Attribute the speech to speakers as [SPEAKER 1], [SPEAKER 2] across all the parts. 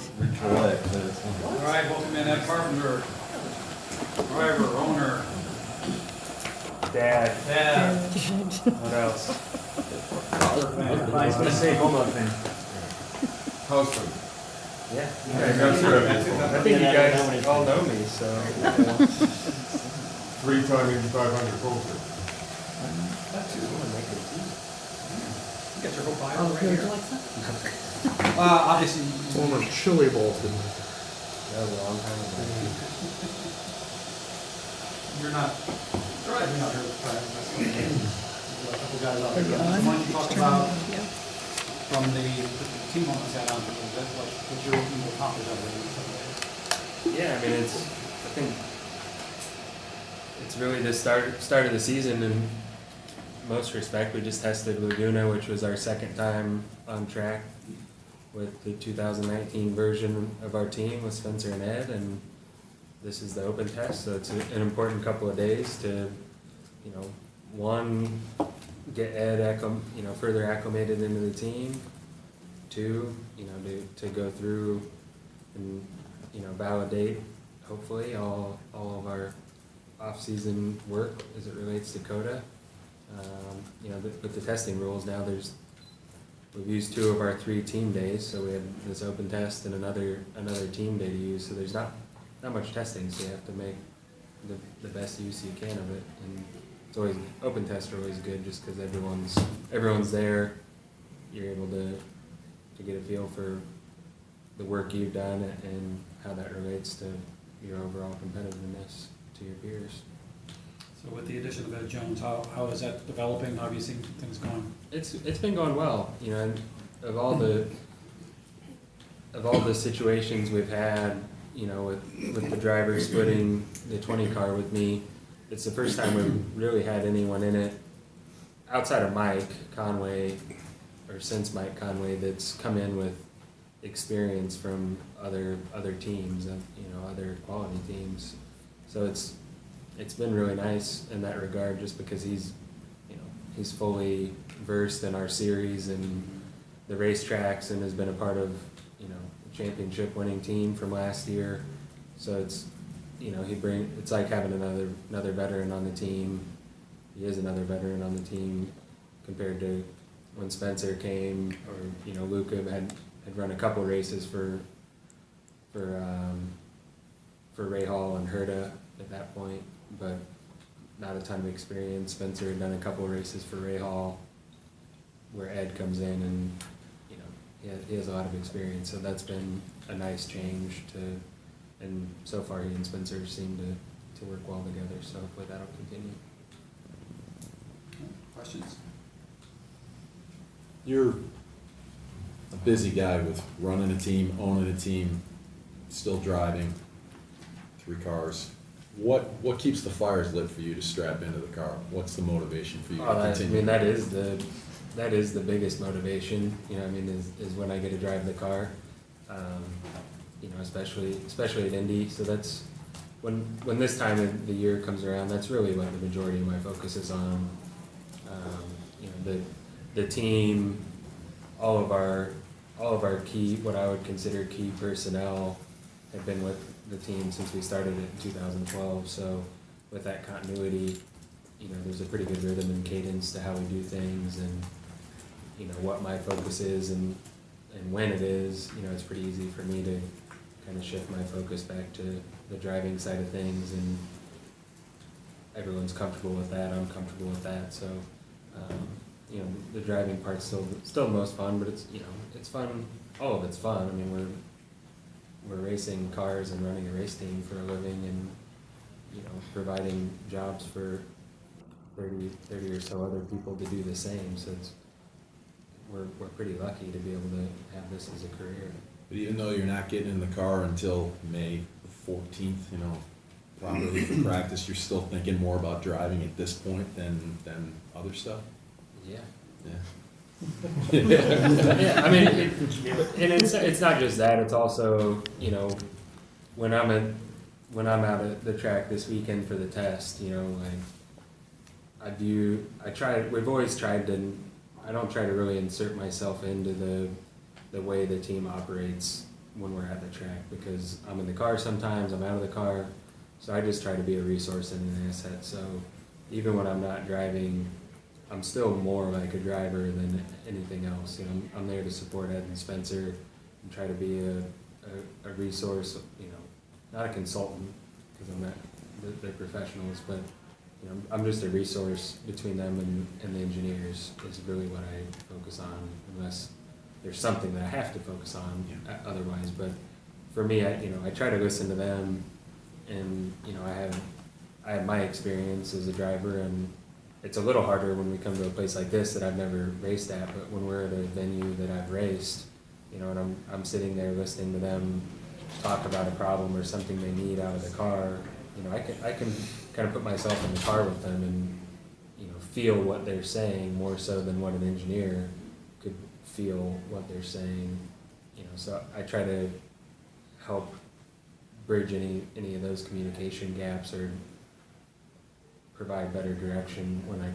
[SPEAKER 1] All right, welcome in Ed Carpenter, driver, owner,
[SPEAKER 2] Dad.
[SPEAKER 1] What
[SPEAKER 2] else?
[SPEAKER 1] I was gonna say
[SPEAKER 2] homework thing.
[SPEAKER 3] Husband.
[SPEAKER 2] Yeah.
[SPEAKER 3] Yeah, go through it.
[SPEAKER 2] I think you guys all know me, so.
[SPEAKER 3] 3-time Indy 500 poster.
[SPEAKER 1] You got your whole bio right
[SPEAKER 4] here,
[SPEAKER 1] here.
[SPEAKER 4] Alexa?
[SPEAKER 1] Obviously,
[SPEAKER 5] Former chili Bolton.
[SPEAKER 2] That was a long time ago.
[SPEAKER 1] you're not driving out here with private investment. A couple guys out
[SPEAKER 4] Are you
[SPEAKER 1] there.
[SPEAKER 4] on?
[SPEAKER 1] Why don't you talk
[SPEAKER 4] Turn
[SPEAKER 1] about
[SPEAKER 4] on video.
[SPEAKER 1] from the team on the set on what you're looking to accomplish over there?
[SPEAKER 2] Yeah, I mean, I think it's really the start of the season in most respect. We just tested Laguna, which was our second time on track with the 2019 version of our team with Spencer and Ed, and this is the open test, so it's an important couple of days to, one, get Ed further acclimated into the team. Two, to go through and validate hopefully all of our off-season work as it relates to COTA. With the testing rules now, we've used 2 of our 3 team days, so we have this open test and another team day to use. So there's not much testing, so you have to make the best use you can of it. And it's always open tests are always good, just because everyone's there. You're able to get a feel for the work you've done and how that relates to your overall competitiveness to your peers.
[SPEAKER 1] So with the addition of Ed Jones, how is that developing? How have you seen things going?
[SPEAKER 2] It's been going well, and of all the situations we've had, with the driver splitting the 20 car with me, it's the first time we've really had anyone in it outside of Mike Conway, or since Mike Conway, that's come in with experience from other teams, other quality teams. So it's been really nice in that regard, just because he's fully versed in our series and the racetracks, and has been a part of a championship winning team from last year. So it's it's like having another veteran on the team. He is another veteran on the team compared to when Spencer came, or Luca had run a couple races for Ray Hall and Herta at that point, but not a ton of experience. Spencer had done a couple races for Ray Hall, where Ed comes in and he has a lot of experience. So that's been a nice change and so far he and Spencer seem to work well together. So hopefully that'll continue.
[SPEAKER 1] Questions?
[SPEAKER 6] You're a busy guy with running a team, owning a team, still driving 3 cars. What keeps the fires lit for you to strap into the car? What's the motivation for you to continue?
[SPEAKER 2] That is the biggest motivation. Is when I get to drive the car. Especially at Indy. So that's when this time of the year comes around. That's really what the majority of my focus is on. The team, all of our key, what I would consider key personnel, have been with the team since we started it in 2012. So with that continuity, there's a pretty good rhythm and cadence to how we do things, and what my focus is and when it is. It's pretty easy for me to kind of shift my focus back to the driving side of things, and everyone's comfortable with that. I'm comfortable with that. So the driving part's still the most fun, but it's fun. All of it's fun. We're racing cars and running a race team for a living, and providing jobs for 30 or so other people to do the same. So we're pretty lucky to be able to have this as a career.
[SPEAKER 6] But even though you're not getting in the car until May 14th, probably for practice, you're still thinking more about driving at this point than other stuff?
[SPEAKER 2] Yeah.
[SPEAKER 6] Yeah.
[SPEAKER 2] Yeah, and it's not just that. It's also when I'm out at the track this weekend for the test. We've always tried to. I don't try to really insert myself into the way the team operates when we're at the track, because I'm in the car sometimes, I'm out of the car, so I just try to be a resource and an asset. So even when I'm not driving, I'm still more like a driver than anything else. You know, I'm there to support Ed and Spencer and try to be a resource. You know, not a consultant because I'm not. They're professionals, but you know, I'm just a resource between them and the engineers. Is really what I focus on, unless there's something that I have to focus on otherwise. But for me, I try to listen to them, and you know, I have my experience as a driver, and it's a little harder when we come to a place like this that I've never raced at. But when we're at a venue that I've raced, you know, and I'm sitting there listening to them talk about a problem or something they need out of the car, you know, I can kind of put myself in the car with them and, you know, feel what they're saying more so than what an engineer could feel what they're saying. You know, so I try to help bridge any of those communication gaps or provide better direction when I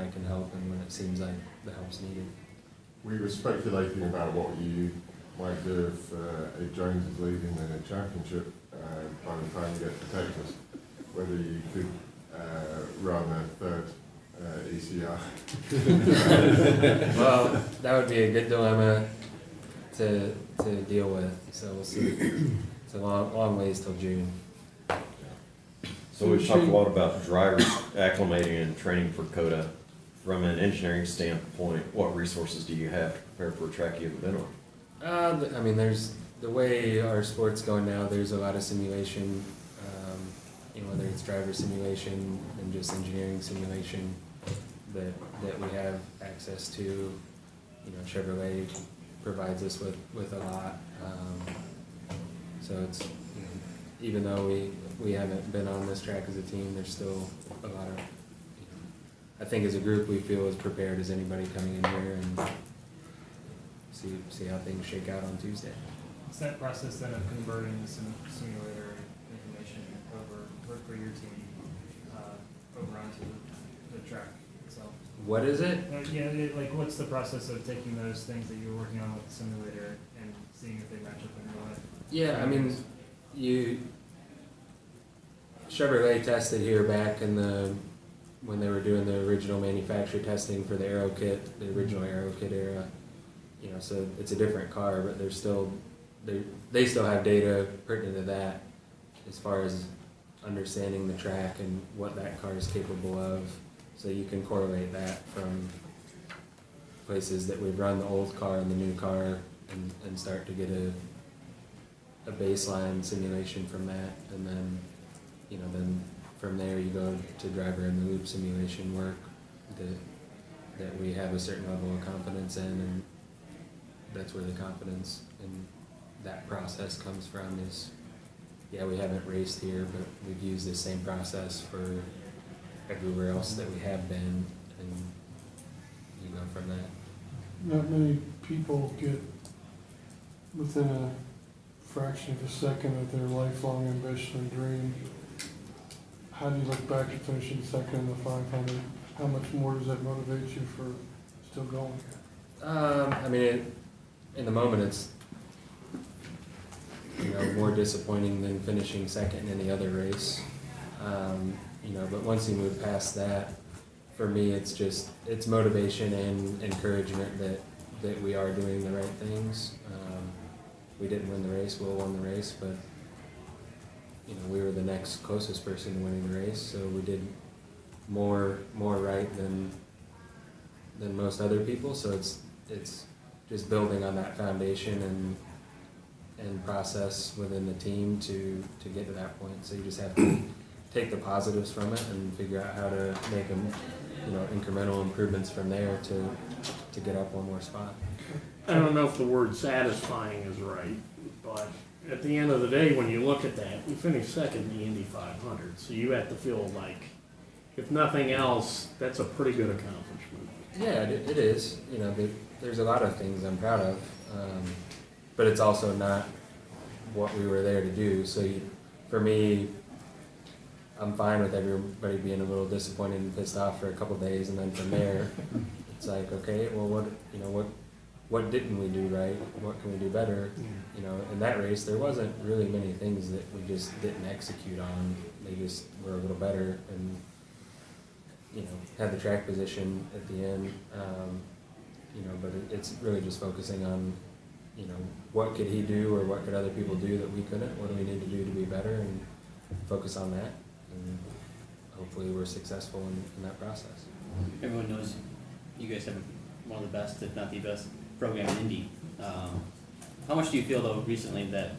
[SPEAKER 2] can help and when it seems like the help's needed.
[SPEAKER 3] We were speculating about what you might do if Ed Jones is leading in a championship by the time you get to Texas, whether you could run a third ECR.
[SPEAKER 2] Well, that would be a good dilemma to deal with, so we'll see. It's a long ways till June.
[SPEAKER 5] So we've talked a lot about drivers acclimating and training for COTA. From an engineering standpoint, what resources do you have to prepare for a track you haven't been on?
[SPEAKER 2] I mean, there's the way our sport's going now. There's a lot of simulation, you know, whether it's driver simulation and just engineering simulation that we have access to. You know, Chevrolet provides us with a lot. So it's, you know, even though we haven't been on this track as a team, there's still a lot of. I think as a group we feel as prepared as anybody coming in here and see how things shake out on Tuesday.
[SPEAKER 4] What's that process then of converting the simulator information over for your team over onto the track itself?
[SPEAKER 2] What is it?
[SPEAKER 4] Like what's the process of taking those things that you were working on with the simulator and seeing if they match up in real life?
[SPEAKER 2] Yeah, I mean, Chevrolet tested here back in when they were doing the original manufacturer testing for the Aero kit, the original Aero kit era. You know, so it's a different car, but they still have data pertinent to that as far as understanding the track and what that car is capable of. So you can correlate that from places that we've run the old car and the new car and start to get a baseline simulation from that. And then, you know, then from there you go to driver in the loop simulation work that we have a certain level of confidence in, and that's where the confidence in that process comes from is, yeah, we haven't raced here, but we've used the same process for everywhere else that we have been, and you go from that.
[SPEAKER 7] Not many people get within a fraction of a second of their lifelong ambition and dream. How do you look back at finishing second in the 500? How much more does that motivate you for still going?
[SPEAKER 2] I mean, in the moment, it's, you know, more disappointing than finishing second in any other race. You know, but once you move past that, for me, it's motivation and encouragement that we are doing the right things. We didn't win the race, Will won the race, but you know, we were the next closest person to winning the race, so we did more right than most other people. So it's just building on that foundation and process within the team to get to that point. So you just have to take the positives from it and figure out how to make them, you know, incremental improvements from there to get up one more spot.
[SPEAKER 8] I don't know if the word satisfying is right, but at the end of the day, when you look at that, you finished second in the Indy 500, so you have to feel like, if nothing else, that's a pretty good accomplishment.
[SPEAKER 2] Yeah, it is. You know, there's a lot of things I'm proud of, but it's also not what we were there to do. So for me, I'm fine with everybody being a little disappointed and pissed off for a couple of days, and then from there, it's like, okay, well, what what didn't we do right? What can we do better? You know, in that race, there wasn't really many things that we just didn't execute on. They just were a little better and, you know, had the track position at the end. You know, but it's really just focusing on, you know, what could he do or what could other people do that we couldn't? What do we need to do to be better and focus on that? And hopefully we're successful in that process.
[SPEAKER 9] Everyone knows you guys have one of the best, if not the best, program in Indy. How much do you feel though recently that,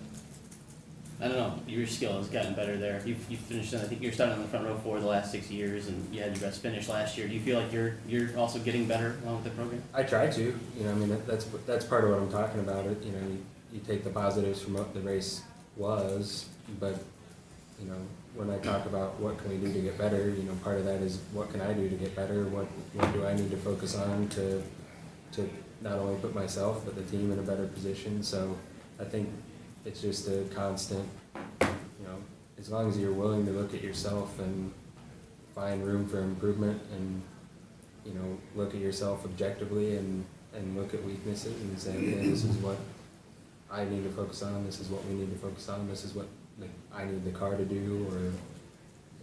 [SPEAKER 9] I don't know, your skill has gotten better there? You've finished, I think you're starting on the front row for the last 6 years, and you had your best finish last year. Do you feel like you're also getting better along with the program?
[SPEAKER 2] I try to, you know, I mean, that's part of what I'm talking about. It, you know, you take the positives from what the race was, but, you know, when I talk about what can we do to get better, you know, part of that is what can I do to get better? What do I need to focus on to not only put myself but the team in a better position? So I think it's just a constant, you know, as long as you're willing to look at yourself and find room for improvement and, you know, look at yourself objectively and look at weaknesses and say, okay, this is what I need to focus on, this is what we need to focus on, this is what I need the car to do, or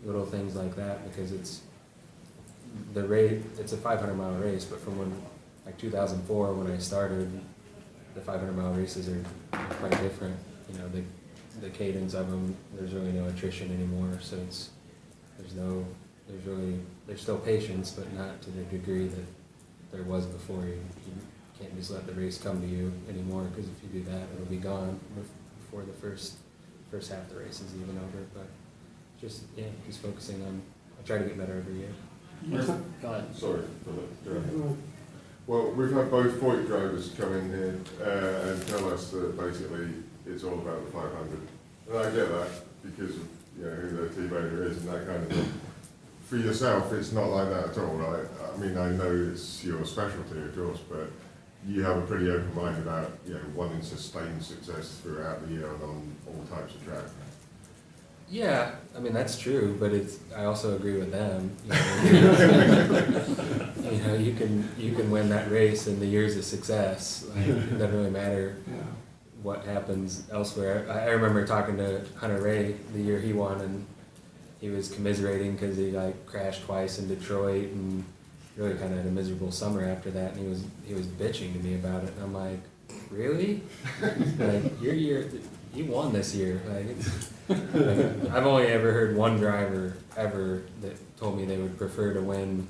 [SPEAKER 2] little things like that, because it's the rate, it's a 500-mile race, but from when, like 2004 when I started, the 500-mile races are quite different. You know, the cadence of them, there's really no attrition anymore, so there's still patience, but not to the degree that there was before. You can't just let the race come to you anymore, because if you do that, it'll be gone before the first half of the race is even over. But just focusing on, I try to get better every year.
[SPEAKER 9] Go ahead.
[SPEAKER 3] Sorry for that. Well, we've had both Voigt drivers come in here and tell us that basically it's all about the 500. And I get that because of, you know, who their team owner is and that kind of thing. For yourself, it's not like that at all, right? I mean, I know it's your specialty, of course, but you have a pretty open mind about, you know, wanting sustained success throughout the year and on all types of track.
[SPEAKER 2] Yeah, I mean that's true, but I also agree with them. You know, you can win that race in the years of success. Like, it doesn't really matter what happens elsewhere. I remember talking to Hunter Ray the year he won, and he was commiserating because he like crashed twice in Detroit and really kind of had a miserable summer after that. And he was bitching to me about it, and I'm like, really? Like your year. You won this year. I've only ever heard one driver ever that told me they would prefer to win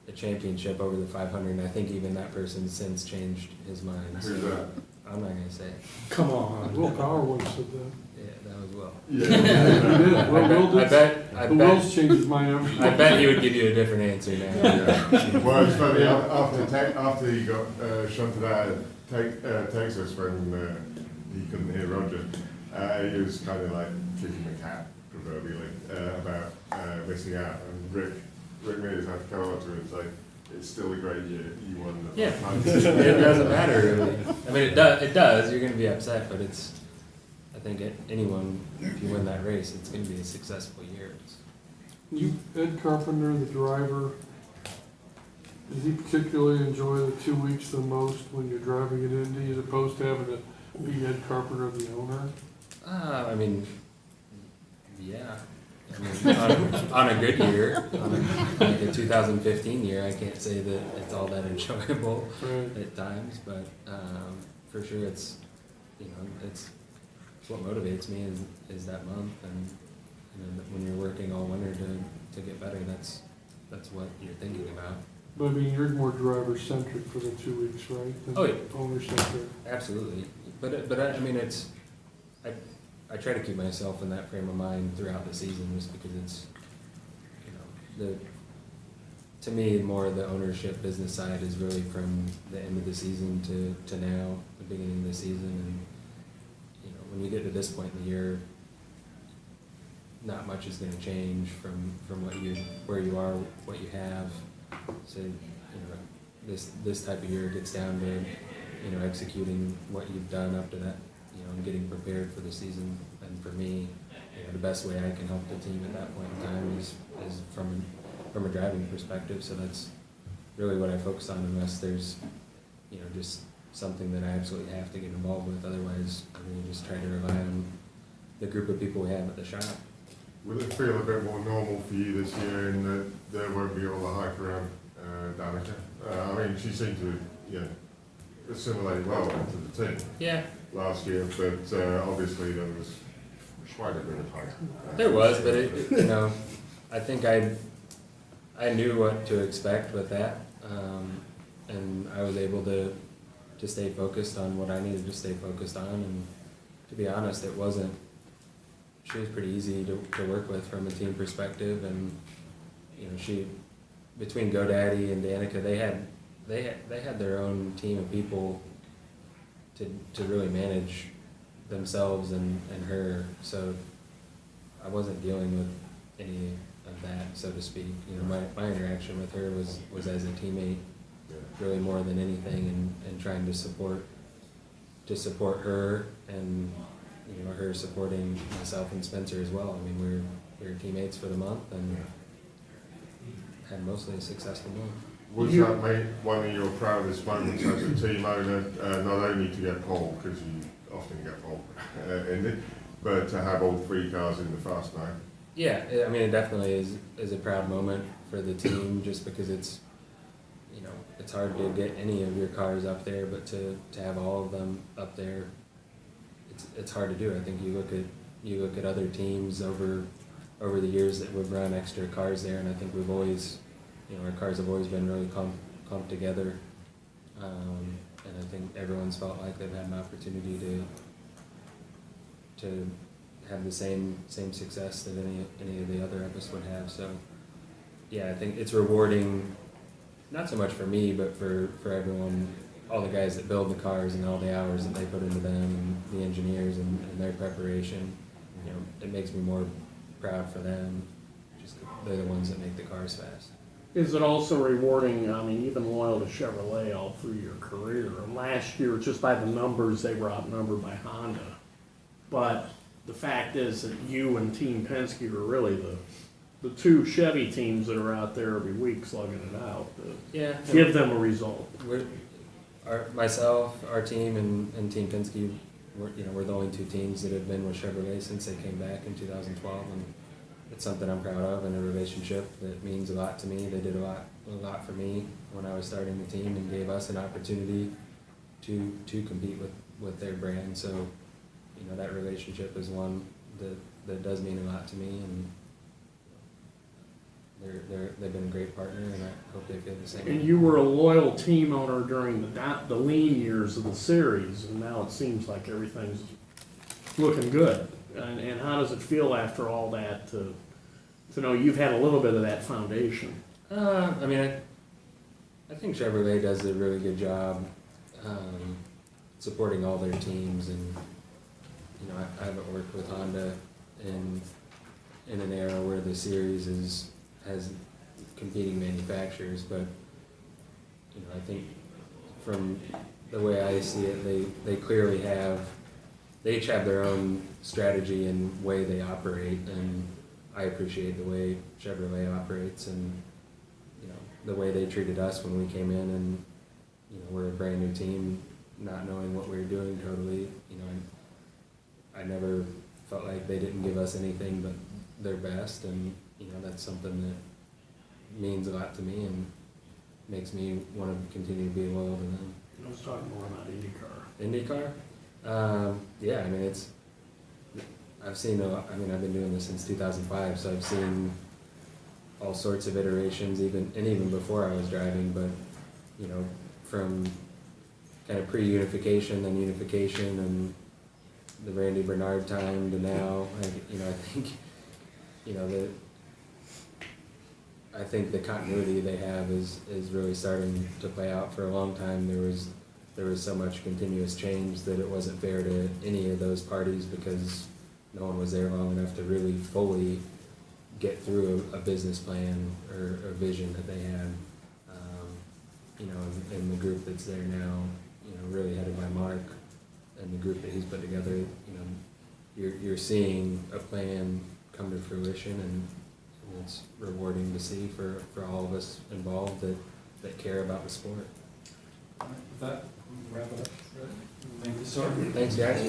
[SPEAKER 2] the championship over the 500, and I think even that person since changed his mind.
[SPEAKER 3] Who's that?
[SPEAKER 2] I'm not gonna say.
[SPEAKER 8] Come on.
[SPEAKER 7] Will Power once said that.
[SPEAKER 2] Yeah, that was Will.
[SPEAKER 7] Yeah. Will's changed his mind every
[SPEAKER 2] I bet he would give you a different answer now.
[SPEAKER 3] Yeah. Well, it's funny, after he got shunted out at Texas when he couldn't hear Roger, he was kind of like kicking the cat, proverbially, about missing out. And Rick made us have to come up to him and say, it's still a great year, you won the
[SPEAKER 2] Yeah,
[SPEAKER 3] 500.
[SPEAKER 2] it doesn't matter really. I mean, it does, you're gonna be upset, but I think anyone, if you win that race, it's gonna be a successful year.
[SPEAKER 7] Ed Carpenter, the driver, does he particularly enjoy the 2 weeks the most when you're driving at Indy as opposed to having to be Ed Carpenter, the owner?
[SPEAKER 2] I mean, yeah. I mean, on a good year, like a 2015 year, I can't say that it's all that enjoyable at times, but for sure it's, you know, it's what motivates me is that month, and you know, when you're working all winter to get better, that's what you're thinking about.
[SPEAKER 7] But I mean, you're more driver-centric for the 2 weeks, right? Than
[SPEAKER 2] Oh, yeah.
[SPEAKER 7] Owner-centric.
[SPEAKER 2] Absolutely, but I mean I try to keep myself in that frame of mind throughout the season, just because it's, you know, to me more the ownership business side is really from the end of the season to now, the beginning of the season, and you know, when you get to this point in the year, not much is going to change from where you are, what you have. So, you know, this type of year it gets down to, you know, executing what you've done up to that, you know, and getting prepared for the season. And for me, you know, the best way I can help the team at that point in time is from a driving perspective. So that's really what I focus on, unless there's, you know, just something that I absolutely have to get involved with. Otherwise, I mean, you just try to rely on the group of people we have at the shop.
[SPEAKER 3] Will it feel a bit more normal for you this year in that there won't be all the hype around Danica? I mean, she seemed to, assimilate well into the team
[SPEAKER 2] Yeah,
[SPEAKER 3] last year, but obviously there was quite a bit of hype.
[SPEAKER 2] there was, but I think I knew what to expect with that, and I was able to stay focused on what I needed to stay focused on. And to be honest, she was pretty easy to work with from a team perspective, and she, between GoDaddy and Danica, they had their own team of people to really manage themselves and her, so I wasn't dealing with any of that, so to speak. My interaction with her was as a teammate, really more than anything, and trying to support her, and her supporting myself and Spencer as well. I mean, we were teammates for the month and had mostly a successful month.
[SPEAKER 3] Was that one of your proudest moments as a team owner, not only to get pole, because you often get pole in it, but to have all 3 cars in the Fast 9?
[SPEAKER 2] Yeah, I mean, it definitely is a proud moment for the team, just because it's hard to get any of your cars up there, but to have all of them up there, it's hard to do. I think you look at other teams over the years that we've run extra cars there, and I think we've always, our cars have always been really clumped together, and I think everyone's felt like they've had an opportunity to have the same success that any of the other of us would have. So yeah, I think it's rewarding, not so much for me, but for everyone, all the guys that build the cars and all the hours that they put into them, and the engineers and their preparation. It makes me more proud for them. Just they're the ones that make the cars fast.
[SPEAKER 8] Is it also rewarding, I mean, you've been loyal to Chevrolet all through your career, and last year, just by the numbers, they were outnumbered by Honda. But the fact is that you and Team Penske are really the 2 Chevy teams that are out there every week slugging it out.
[SPEAKER 2] Yeah.
[SPEAKER 8] Give them a result.
[SPEAKER 2] Myself, our team, and Team Penske, we're the only 2 teams that have been with Chevrolet since they came back in 2012, and it's something I'm proud of, and a relationship that means a lot to me. They did a lot for me when I was starting the team, and gave us an opportunity to compete with their brand. So, that relationship is one that does mean a lot to me, and they've been a great partner, and I hope they feel the same.
[SPEAKER 8] And you were a loyal team owner during the lean years of the series, and now it seems like everything's looking good. And how does it feel after all that to know you've had a little bit of that foundation?
[SPEAKER 2] I mean, I think Chevrolet does a really good job supporting all their teams, and I haven't worked with Honda in an era where the series has competing manufacturers, but I think from the way I see it, they clearly they each have their own strategy and way they operate, and I appreciate the way Chevrolet operates, and the way they treated us when we came in, and we're a brand new team, not knowing what we were doing totally. I never felt like they didn't give us anything but their best, and that's something that means a lot to me and makes me want to continue to be loyal to them.
[SPEAKER 8] I was talking more about IndyCar.
[SPEAKER 2] IndyCar? Yeah, I mean, I've seen a lot. I mean, I've been doing this since 2005, so I've seen all sorts of iterations, even before I was driving, but from kind of pre-unification, then unification, and the Randy Bernard time to now. I think the continuity they have is really starting to play out. For a long time, there was so much continuous change that it wasn't fair to any of those parties, because no one was there long enough to really fully get through a business plan or a vision that they had. And the group that's there now, really headed by Mark, and the group that he's put together, you're seeing a plan come to fruition, and it's rewarding to see for all of us involved that care about the sport.
[SPEAKER 1] With that, Wrap it up. Thank you, sir.
[SPEAKER 2] Thanks, guys.